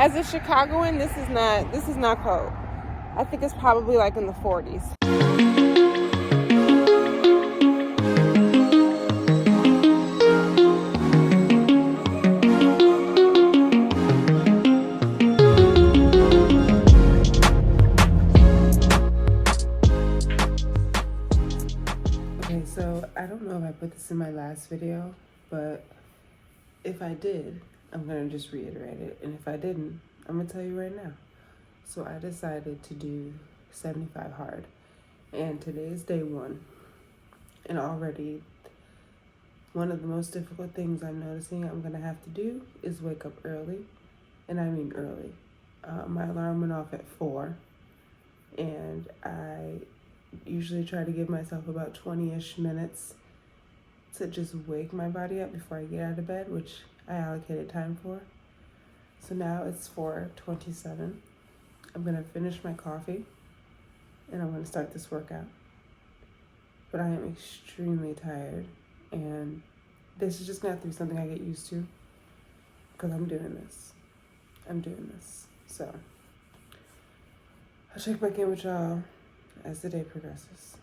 As a Chicagoan, this is not cold. I think it's probably like in the 40s. Okay, so I don't know if I put this in my last video, but if I did, I'm gonna just reiterate it. And if I didn't, I'm gonna tell you right now. So I decided to do 75 hard. And today is day one. And already one of the most difficult things I'm noticing I'm gonna have to do is wake up early. And I mean early. My alarm went off at 4. And I usually try to give myself about 20-ish minutes to just wake my body up before I get out of bed, which I allocated time for. So now it's 4:27. I'm gonna finish my coffee and I'm gonna start this workout. But I am extremely tired, and this is just gonna have to be something I get used to because I'm doing this. So I'll check back in with y'all as the day progresses.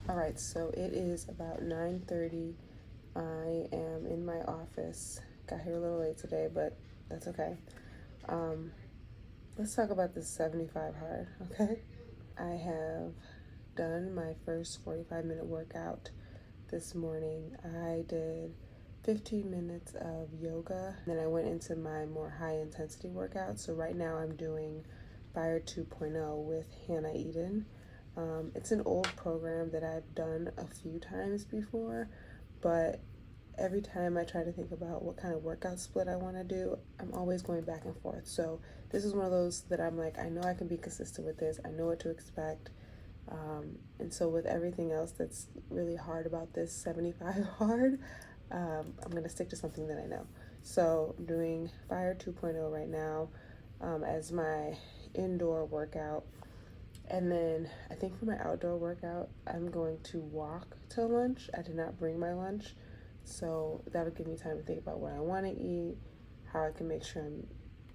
All right, so it is about 9:30. I am in my office. Got here a little late today, but that's okay. Let's talk about this 75 hard, okay? I have done my first 45-minute workout this morning. I did 15 minutes of yoga, then I went into my more high-intensity workout. So right now I'm doing Fire 2.0 with Hannah Eden. It's an old program that I've done a few times before, but every time I try to think about what kind of workout split I want to do, I'm always going back and forth. So this is one of those that I'm like, I know I can be consistent with this. I know what to expect. And so with everything else that's really hard about this 75 hard, I'm going to stick to something that I know. So I'm doing Fire 2.0 right now as my indoor workout. And then I think for my outdoor workout, I'm going to walk till lunch. I did not bring my lunch. So that'll give me time to think about what I want to eat, how I can make sure I'm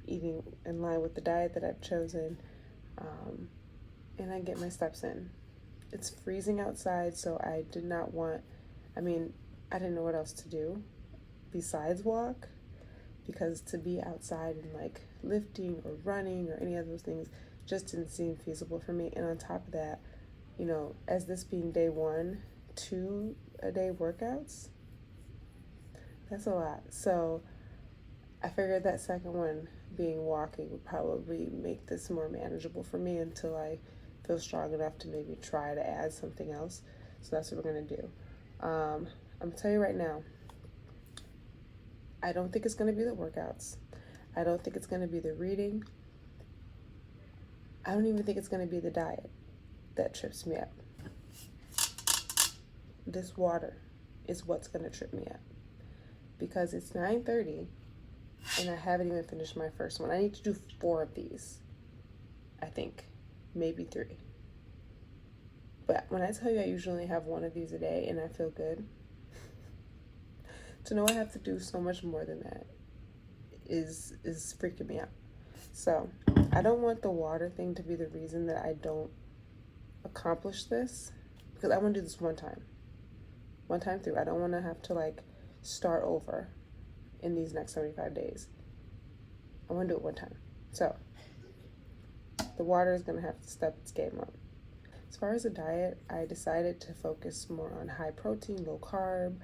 eating in line with the diet that I've chosen, and I get my steps in. It's freezing outside, so I didn't know what else to do besides walk, because to be outside and like lifting or running or any of those things just didn't seem feasible for me. And on top of that, as this being day one, 2 a day workouts, that's a lot. So I figured that second one, being walking, would probably make this more manageable for me until I feel strong enough to maybe try to add something else. So that's what we're gonna do. I'm gonna tell you right now, I don't think it's gonna be the workouts. I don't think it's gonna be the reading. I don't even think it's gonna be the diet that trips me up. This water is what's gonna trip me up, because it's 9:30 and I haven't even finished my first one. I need to do 4 of these, I think, maybe 3. But when I tell you I usually have 1 of these a day and I feel good, to know I have to do so much more than that is freaking me out. So I don't want the water thing to be the reason that I don't accomplish this, because I want to do this one time through. I don't want to have to like start over in these next 75 days. I want to do it one time. So the water is going to have to step its game up. As far as the diet, I decided to focus more on high protein, low carb,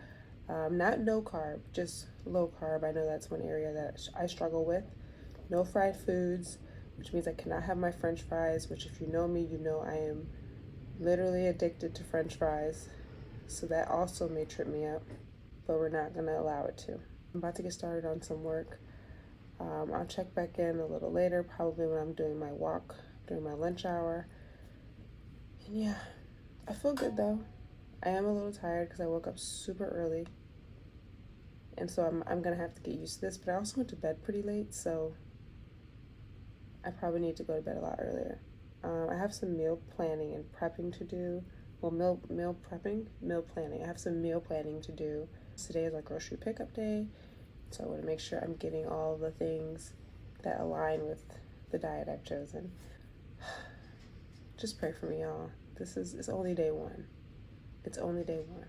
not no carb, just low carb. I know that's one area that I struggle with. No fried foods, which means I cannot have my French fries, which if you know me, you know I am literally addicted to French fries. So that also may trip me up, but we're not going to allow it to. I'm about to get started on some work. I'll check back in a little later, probably when I'm doing my walk during my lunch hour. And yeah, I feel good though. I am a little tired because I woke up super early. And so I'm going to have to get used to this, but I also went to bed pretty late, so I probably need to go to bed a lot earlier. I have some meal planning and prepping to do. Well, meal planning. I have some meal planning to do. Today is our grocery pickup day. So I want to make sure I'm getting all the things that align with the diet I've chosen. Just pray for me, y'all. It's only day one. It's only day one.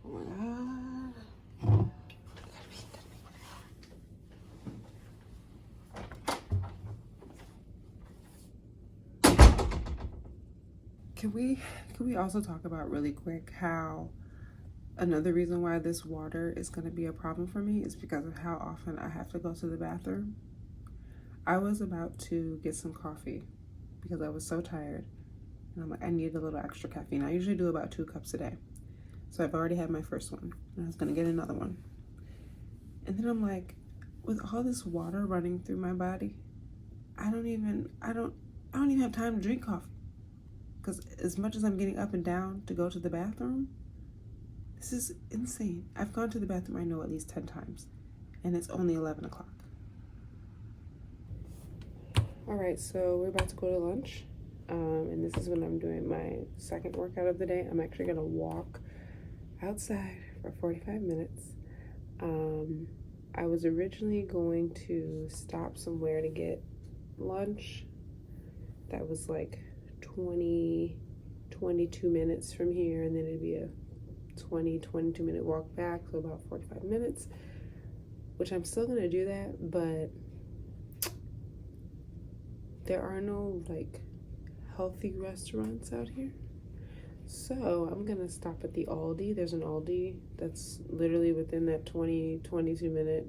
Oh my God. Can we also talk about really quick how another reason why this water is going to be a problem for me is because of how often I have to go to the bathroom. I was about to get some coffee because I was so tired, and I'm like, I need a little extra caffeine. I usually do about 2 cups a day. So I've already had my first one, and I was gonna get another one. And then I'm like, with all this water running through my body, I don't even have time to drink coffee. Because as much as I'm getting up and down to go to the bathroom, this is insane. I've gone to the bathroom, I know, at least 10 times, and it's only 11 o'clock. All right, so we're about to go to lunch, and this is when I'm doing my second workout of the day. I'm actually gonna walk outside for 45 minutes. I was originally going to stop somewhere to get lunch. That was like 22 minutes from here, and then it'd be a 22 minute walk back, so about 45 minutes, which I'm still gonna do that, but there are no like healthy restaurants out here. So I'm gonna stop at the Aldi. There's an Aldi that's literally within that 22 minute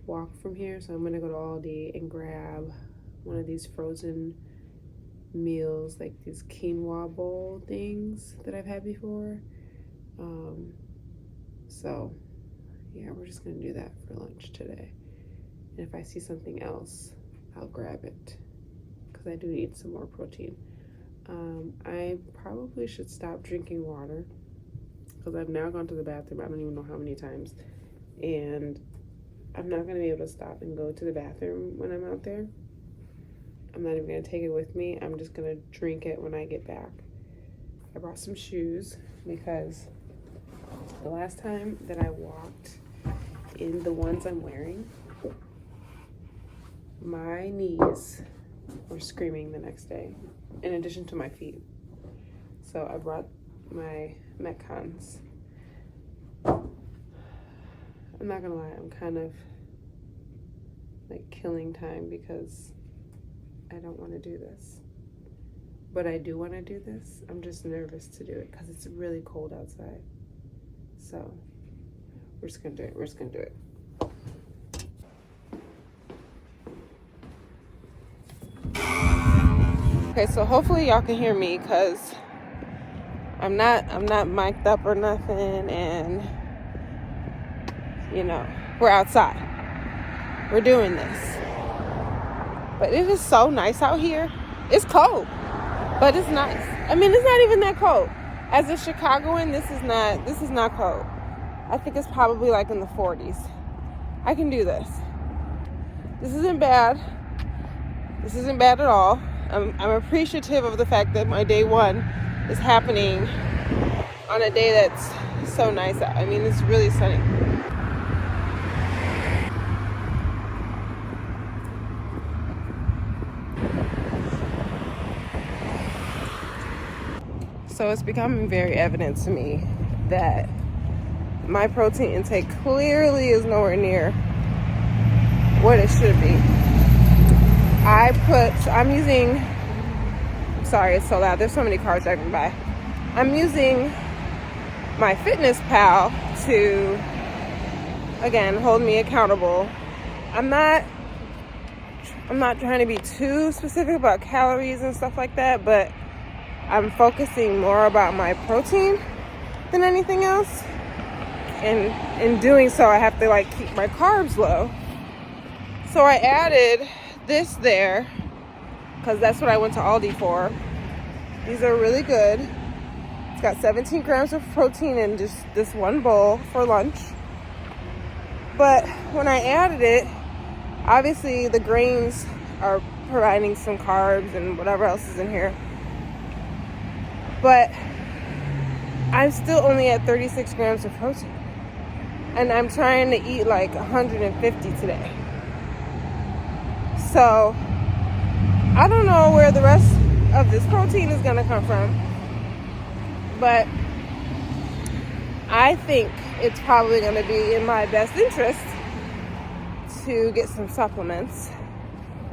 walk from here. So I'm gonna go to Aldi and grab one of these frozen meals, like these quinoa bowl things that I've had before. So yeah, we're just gonna do that for lunch today. And if I see something else, I'll grab it because I do need some more protein. I probably should stop drinking water because I've now gone to the bathroom, I don't even know how many times, and I'm not gonna be able to stop and go to the bathroom when I'm out there. I'm not even gonna take it with me. I'm just gonna drink it when I get back. I brought some shoes because the last time that I walked in the ones I'm wearing, my knees were screaming the next day, in addition to my feet. So I brought my Metcons. I'm not gonna lie, I'm kind of like killing time because I don't want to do this. But I do want to do this. I'm just nervous to do it because it's really cold outside. So we're just gonna do it. Okay, so hopefully y'all can hear me because I'm not mic'd up or nothing, and you know, we're outside. We're doing this. But it is so nice out here. It's cold, but it's nice. I mean, it's not even that cold. As a Chicagoan, this is not cold. I think it's probably like in the 40s. I can do this. This isn't bad. This isn't bad at all. I'm appreciative of the fact that my day one is happening on a day that's so nice out. I mean, it's really sunny. So it's becoming very evident to me that my protein intake clearly is nowhere near what it should be. Sorry, it's so loud. There's so many cars driving by. I'm using my Fitness Pal to, again, hold me accountable. I'm not trying to be too specific about calories and stuff like that, but I'm focusing more about my protein than anything else. And in doing so, I have to like keep my carbs low. So I added this there because that's what I went to Aldi for. These are really good. It's got 17 grams of protein in just this one bowl for lunch. But when I added it, obviously the grains are providing some carbs and whatever else is in here. but I'm still only at 36 grams of protein. And I'm trying to eat like 150 today. So I don't know where the rest of this protein is going to come from, but I think it's probably going to be in my best interest to get some supplements.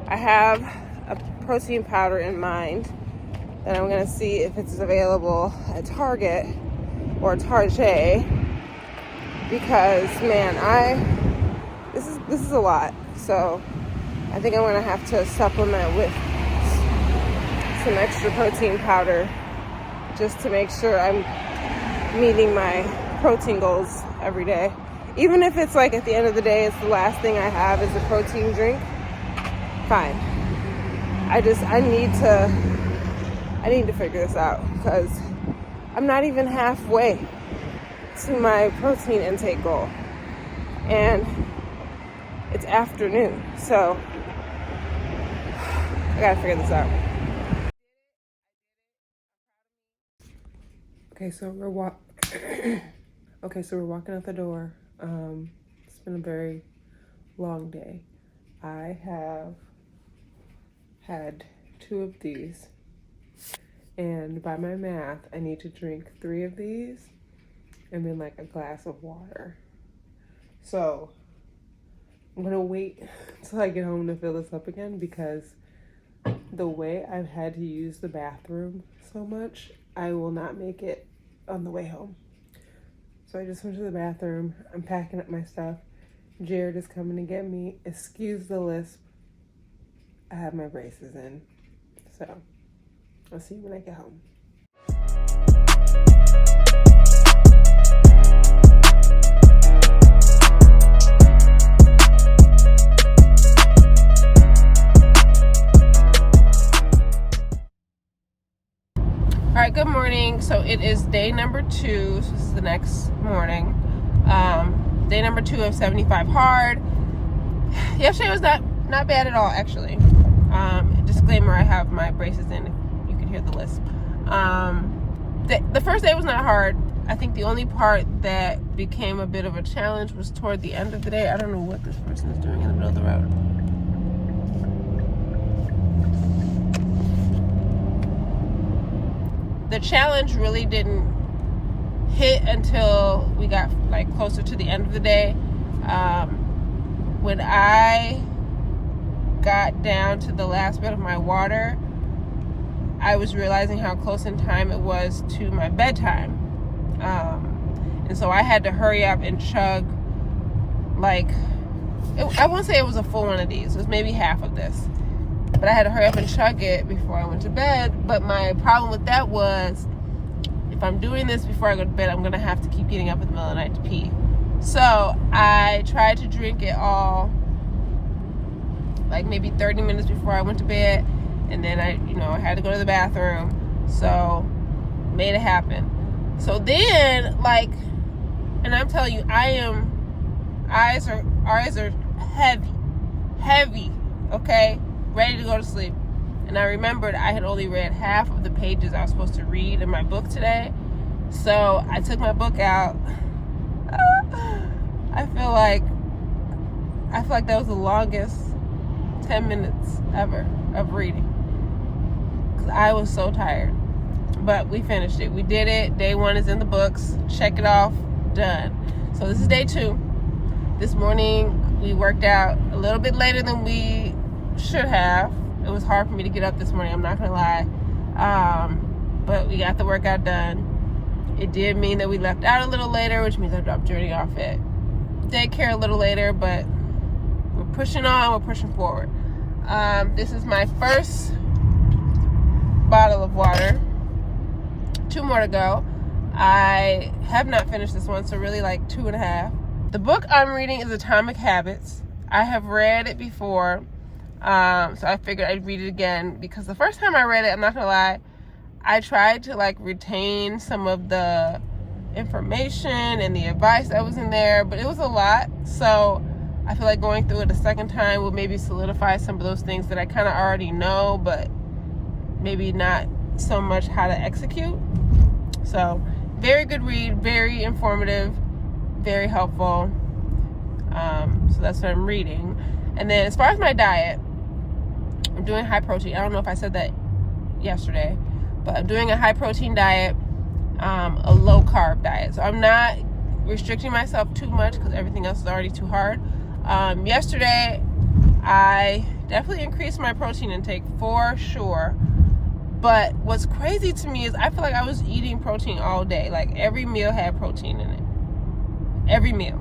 I have a protein powder in mind that I'm going to see if it's available at Target or Target, because man, this is a lot. So I think I'm going to have to supplement with some extra protein powder just to make sure I'm meeting my protein goals every day. Even if it's like at the end of the day, it's the last thing I have is a protein drink, fine. I need to figure this out, because I'm not even halfway to my protein intake goal. And it's afternoon, so I gotta figure this out. Okay, so we're walking out the door. It's been a very long day. I have had 2 of these, and by my math, I need to drink 3 of these and then like a glass of water. So I'm gonna wait until I get home to fill this up again, because the way I've had to use the bathroom so much, I will not make it on the way home. So I just went to the bathroom. I'm packing up my stuff. Jared is coming to get me. Excuse the lisp. I have my braces in. So I'll see you when I get home. All right, good morning. So it is day number 2. So this is the next morning. Day number 2 of 75 hard. Yesterday was not bad at all, actually. Disclaimer, I have my braces in, if you can hear the lisp. The first day was not hard. I think the only part that became a bit of a challenge was toward the end of the day. I don't know what this person is doing in the middle of the road. The challenge really didn't hit until we got like closer to the end of the day. When I got down to the last bit of my water, I was realizing how close in time it was to my bedtime. And so I had to hurry up and chug, I won't say it was a full one of these. It was maybe half of this. But I had to hurry up and chug it before I went to bed. But my problem with that was, if I'm doing this before I go to bed, I'm going to have to keep getting up in the middle of the night to pee. So I tried to drink it all like maybe 30 minutes before I went to bed. And then I had to go to the bathroom. So made it happen. So then, and I'm telling you, eyes are heavy, okay? Ready to go to sleep. And I remembered I had only read half of the pages I was supposed to read in my book today. So I took my book out. I feel like that was the longest 10 minutes ever of reading, because I was so tired. But we finished it. We did it. Day 1 is in the books. Check it off. Done. So this is day 2. This morning we worked out a little bit later than we should have. It was hard for me to get up this morning, I'm not gonna lie. But we got the workout done. It did mean that we left out a little later, which means I dropped Journey off at daycare a little later, but we're pushing on, we're pushing forward. This is my first bottle of water. 2 more to go. I have not finished this one, so really 2.5. The book I'm reading is Atomic Habits. I have read it before, so I figured I'd read it again, because the first time I read it, I'm not gonna lie, I tried to retain some of the information and the advice that was in there, but it was a lot. So I feel like going through it a second time will maybe solidify some of those things that I kind of already know, but maybe not so much how to execute. So very good read, very informative, very helpful. So that's what I'm reading. And then as far as my diet, I'm doing high protein. I don't know if I said that yesterday, but I'm doing a high protein diet, a low carb diet. So I'm not restricting myself too much because everything else is already too hard. Yesterday, I definitely increased my protein intake for sure. But what's crazy to me is I feel like I was eating protein all day. Like every meal had protein in it. Every meal.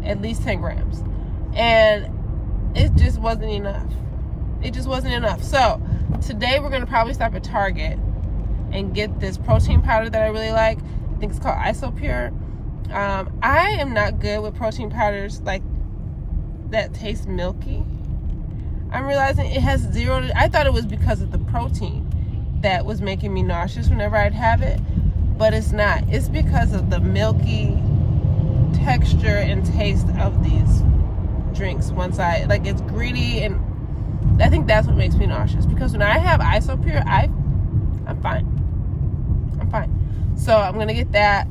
At least 10 grams. And it just wasn't enough. It just wasn't enough. So today we're going to probably stop at Target and get this protein powder that I really like. I think it's called Isopure. I am not good with protein powders like that taste milky. I'm realizing it has zero. I thought it was because of the protein that was making me nauseous whenever I'd have it, but it's not. It's because of the milky texture and taste of these drinks. Once it's greedy, and I think that's what makes me nauseous. Because when I have Isopure, I'm fine. I'm fine. So I'm gonna get that.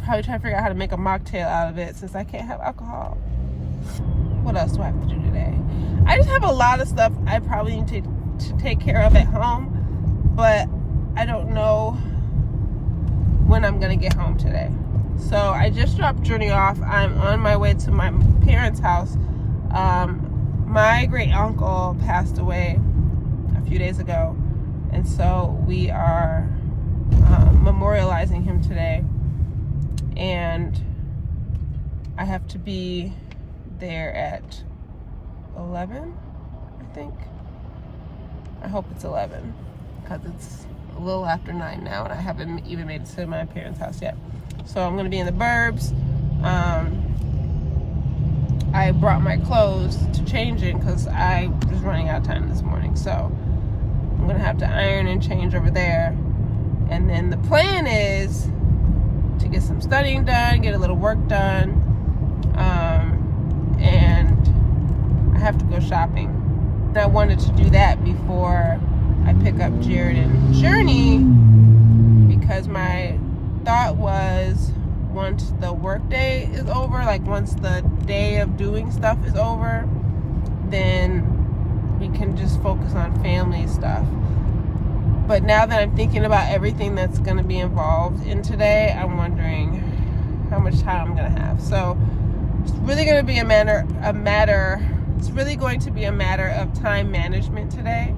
Probably try to figure out how to make a mocktail out of it since I can't have alcohol. What else do I have to do today? I just have a lot of stuff I probably need to take care of at home, but I don't know when I'm gonna get home today. So I just dropped Journey off. I'm on my way to my parents' house. My great uncle passed away a few days ago, and so we are memorializing him today. And I have to be there at 11, I think. I hope it's 11 because it's a little after 9 now and I haven't even made it to my parents' house yet. So I'm going to be in the burbs. I brought my clothes to change in because I was running out of time this morning. So I'm going to have to iron and change over there. And then the plan is to get some studying done, get a little work done, and I have to go shopping. And I wanted to do that before I pick up Jared and Journey, because my thought was once the work day is over, like once the day of doing stuff is over, then we can just focus on family stuff. But now that I'm thinking about everything that's going to be involved in today, I'm wondering how much time I'm going to have. So it's really going to be a matter. It's really going to be a matter of time management today,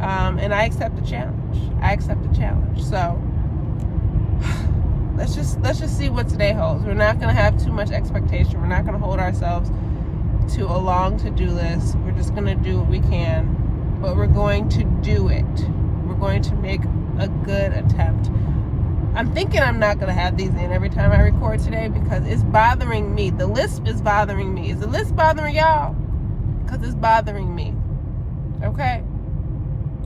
and I accept the challenge. So let's just see what today holds. We're not going to have too much expectation. We're not going to hold ourselves to a long to-do list. We're just going to do what we can, but we're going to do it. We're going to make a good attempt. I'm thinking I'm not going to have these in every time I record today because it's bothering me. The list is bothering me. Is the list bothering y'all? Because it's bothering me. Okay?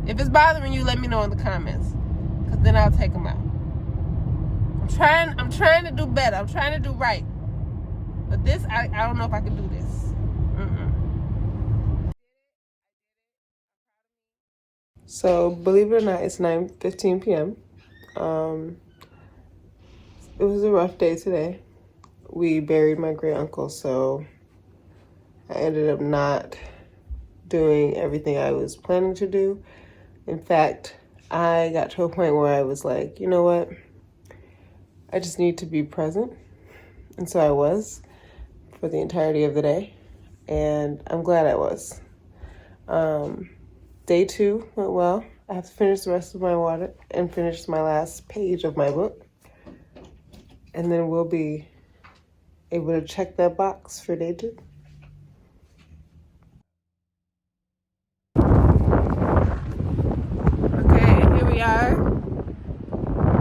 If it's bothering you, let me know in the comments, because then I'll take them out. I'm trying to do better. I'm trying to do right. But this, I don't know if I can do this. So, believe it or not, it's 9:15 p.m. It was a rough day today. We buried my great uncle, so I ended up not doing everything I was planning to do. In fact, I got to a point where I was like, you know what? I just need to be present. And so I was for the entirety of the day. And I'm glad I was. Day 2 went well. I have to finish the rest of my water and finish my last page of my book. And then we'll be able to check that box for day 2. Okay, here we are.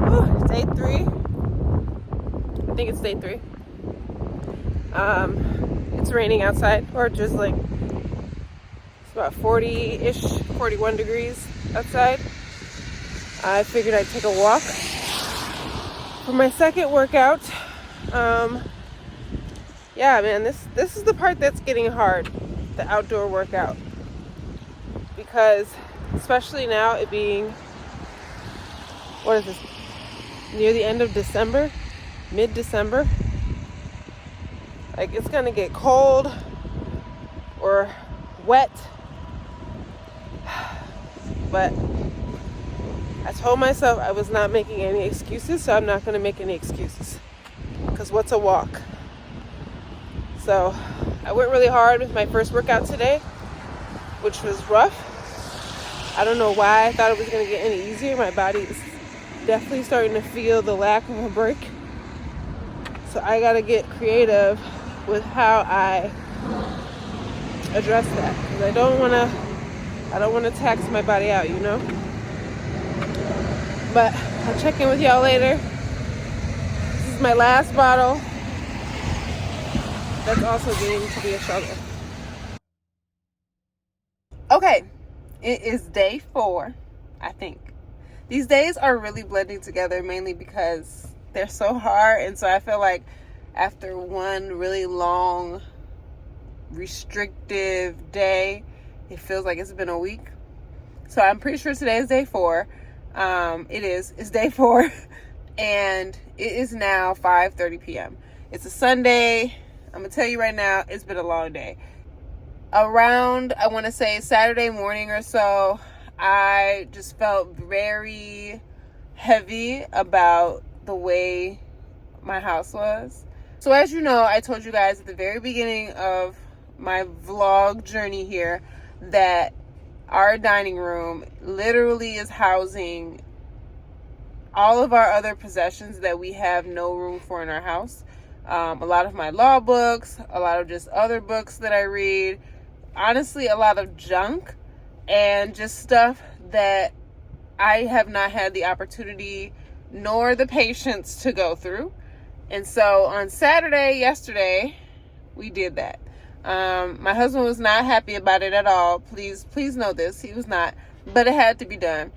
Whew, day 3. I think it's day 3. It's raining outside, or just like it's about 40-ish, 41 degrees outside. I figured I'd take a walk for my second workout. Yeah, man, this is the part that's getting hard, the outdoor workout, because especially now it being, what is this, near the end of December, mid-December. Like, it's gonna get cold or wet, but I told myself I was not making any excuses, so I'm not gonna make any excuses, because what's a walk? So I went really hard with my first workout today, which was rough. I don't know why I thought it was going to get any easier. My body is definitely starting to feel the lack of a break. So I got to get creative with how I address that. Because I don't want to tax my body out, you know? But I'll check in with y'all later. This is my last bottle. That's also getting to be a struggle. Okay, it is day 4, I think. These days are really blending together, mainly because they're so hard, and so I feel like after one really long, restrictive day, it feels like it's been a week. So I'm pretty sure today is day 4. It's day 4, and it is now 5:30 p.m. It's a Sunday. I'm gonna tell you right now, it's been a long day. Around, I want to say Saturday morning or so, I just felt very heavy about the way my house was. So as you know, I told you guys at the very beginning of my vlog journey here that our dining room literally is housing all of our other possessions that we have no room for in our house. A lot of my law books, a lot of just other books that I read, honestly a lot of junk, and just stuff that I have not had the opportunity nor the patience to go through. And so on yesterday, we did that. My husband was not happy about it at all. Please know this. He was not. But it had to be done,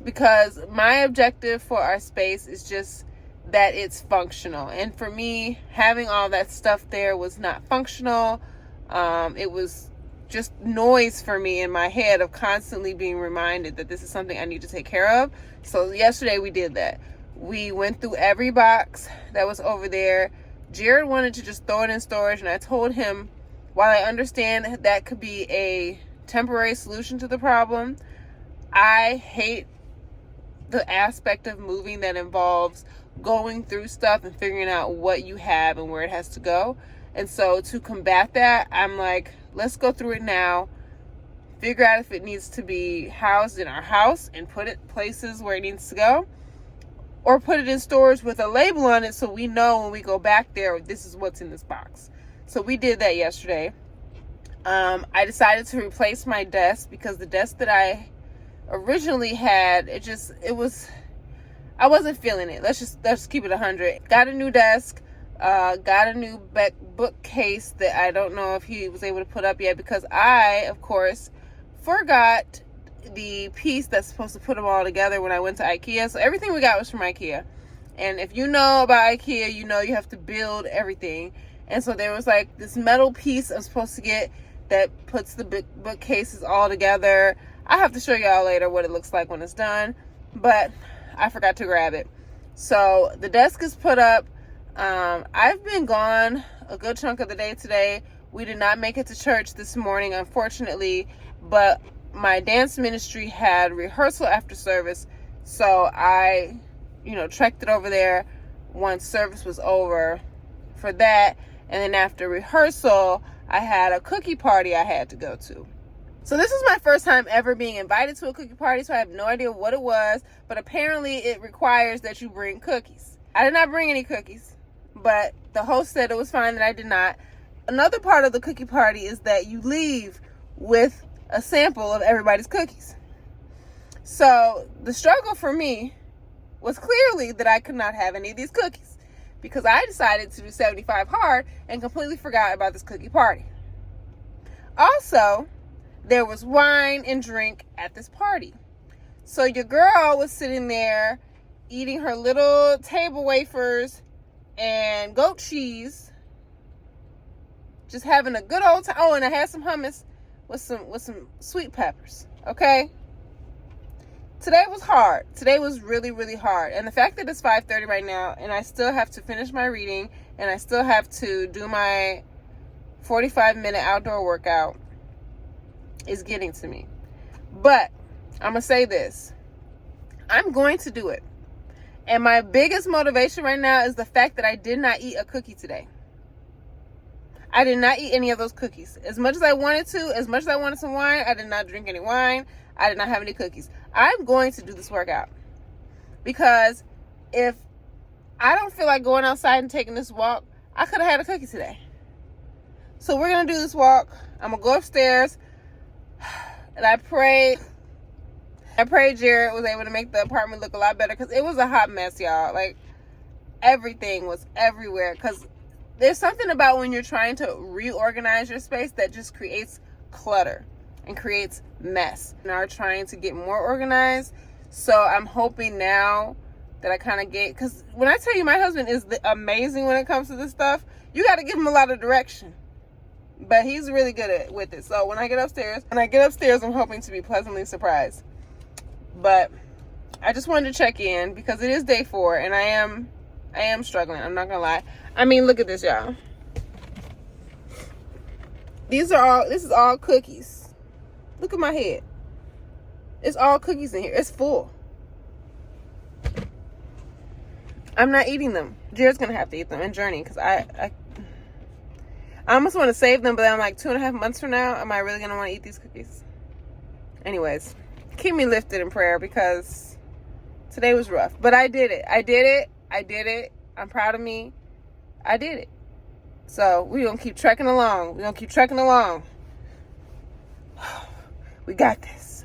because my objective for our space is just that it's functional. And for me, having all that stuff there was not functional. It was just noise for me in my head of constantly being reminded that this is something I need to take care of. So yesterday we did that. We went through every box that was over there. Jared wanted to just throw it in storage, and I told him, while I understand that could be a temporary solution to the problem, I hate the aspect of moving that involves going through stuff and figuring out what you have and where it has to go. And so to combat that, I'm like, let's go through it now, figure out if it needs to be housed in our house and put it places where it needs to go, or put it in storage with a label on it so we know when we go back there, this is what's in this box. So we did that yesterday. I decided to replace my desk, because the desk that I originally had, I wasn't feeling it. Let's keep it 100. Got a new desk, got a new bookcase that I don't know if he was able to put up yet, because I, of course, forgot the piece that's supposed to put them all together when I went to IKEA. So everything we got was from IKEA. And if you know about IKEA, you know you have to build everything. And so there was like this metal piece I'm supposed to get that puts the bookcases all together. I have to show y'all later what it looks like when it's done, but I forgot to grab it. So the desk is put up. I've been gone a good chunk of the day today. We did not make it to church this morning, unfortunately, but my dance ministry had rehearsal after service, so I, trekked it over there once service was over for that. And then after rehearsal, I had a cookie party I had to go to. So this is my first time ever being invited to a cookie party, so I have no idea what it was, but apparently it requires that you bring cookies. I did not bring any cookies, but the host said it was fine that I did not. Another part of the cookie party is that you leave with a sample of everybody's cookies. So the struggle for me was clearly that I could not have any of these cookies, because I decided to do 75 hard and completely forgot about this cookie party. Also, there was wine and drink at this party. So your girl was sitting there eating her little table wafers and goat cheese, just having a good old time. Oh, and I had some hummus with some sweet peppers. Okay? today was hard. Today was really, really hard. And the fact that it's 5:30 right now and I still have to finish my reading and I still have to do my 45-minute outdoor workout is getting to me. But I'm going to say this. I'm going to do it. And my biggest motivation right now is the fact that I did not eat a cookie today. I did not eat any of those cookies. As much as I wanted to, as much as I wanted some wine, I did not drink any wine. I did not have any cookies. I'm going to do this workout. Because if I don't feel like going outside and taking this walk, I could have had a cookie today. So we're going to do this walk. I'm going to go upstairs. And I prayed Jared was able to make the apartment look a lot better, because it was a hot mess, y'all. Like, everything was everywhere. Because there's something about when you're trying to reorganize your space that just creates clutter and creates mess. And are trying to get more organized. So I'm hoping now that I kind of get, because when I tell you my husband is amazing when it comes to this stuff, you got to give him a lot of direction. But he's really good with it. So when I get upstairs, I'm hoping to be pleasantly surprised. But I just wanted to check in because it is day 4 and I am struggling. I'm not gonna lie. I mean, look at this, y'all. This is all cookies. Look at my head. It's all cookies in here. It's full. I'm not eating them. Jared's gonna have to eat them, and Journey, because I almost want to save them, but I'm like 2.5 months from now, am I really gonna want to eat these cookies? Anyways, keep me lifted in prayer because today was rough. But I did it. I'm proud of me. I did it. So we're going to keep trekking along. We got this.